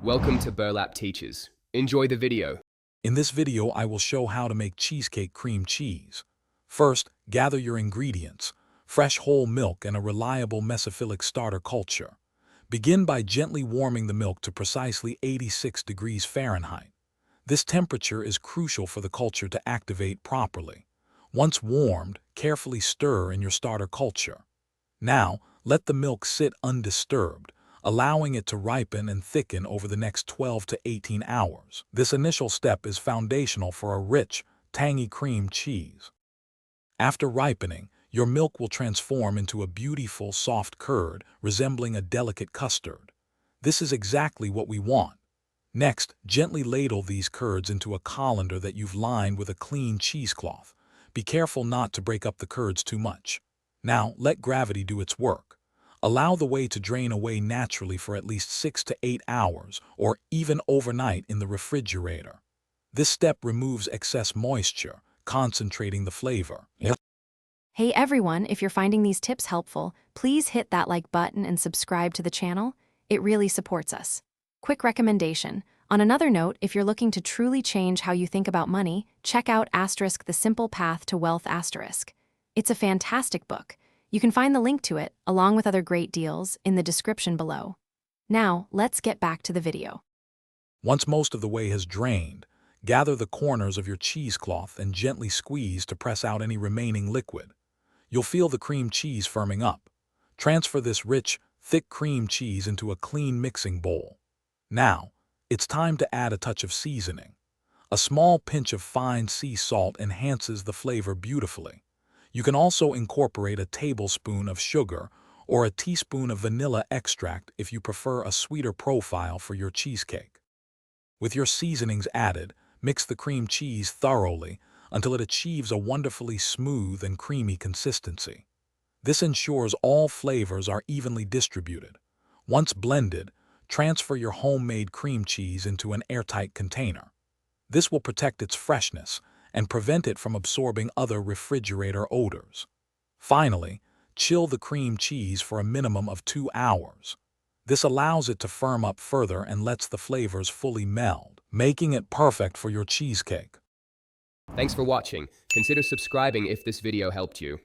Welcome to Burlap Teachers. Enjoy the video. In this video, I will show how to make cheesecake cream cheese. First, gather your ingredients: fresh whole milk and a reliable mesophilic starter culture. Begin by gently warming the milk to precisely 86 degrees Fahrenheit. This temperature is crucial for the culture to activate properly. Once warmed, carefully stir in your starter culture. Now, let the milk sit undisturbed, allowing it to ripen and thicken over the next 12 to 18 hours. This initial step is foundational for a rich, tangy cream cheese. After ripening, your milk will transform into a beautiful, soft curd resembling a delicate custard. This is exactly what we want. Next, gently ladle these curds into a colander that you've lined with a clean cheesecloth. Be careful not to break up the curds too much. Now, let gravity do its work. Allow the whey to drain away naturally for at least 6 to 8 hours, or even overnight in the refrigerator. This step removes excess moisture, concentrating the flavor. Hey everyone, if you're finding these tips helpful, please hit that like button and subscribe to the channel. It really supports us. Quick recommendation. On another note, if you're looking to truly change how you think about money, check out The Simple Path to Wealth *. It's a fantastic book. You can find the link to it, along with other great deals, in the description below. Now, let's get back to the video. Once most of the whey has drained, gather the corners of your cheesecloth and gently squeeze to press out any remaining liquid. You'll feel the cream cheese firming up. Transfer this rich, thick cream cheese into a clean mixing bowl. Now, it's time to add a touch of seasoning. A small pinch of fine sea salt enhances the flavor beautifully. You can also incorporate a tablespoon of sugar or a teaspoon of vanilla extract if you prefer a sweeter profile for your cheesecake. With your seasonings added, mix the cream cheese thoroughly until it achieves a wonderfully smooth and creamy consistency. This ensures all flavors are evenly distributed. Once blended, transfer your homemade cream cheese into an airtight container. This will protect its freshness and prevent it from absorbing other refrigerator odors. Finally, chill the cream cheese for a minimum of 2 hours. This allows it to firm up further and lets the flavors fully meld, making it perfect for your cheesecake. Thanks for watching. Consider subscribing if this video helped you.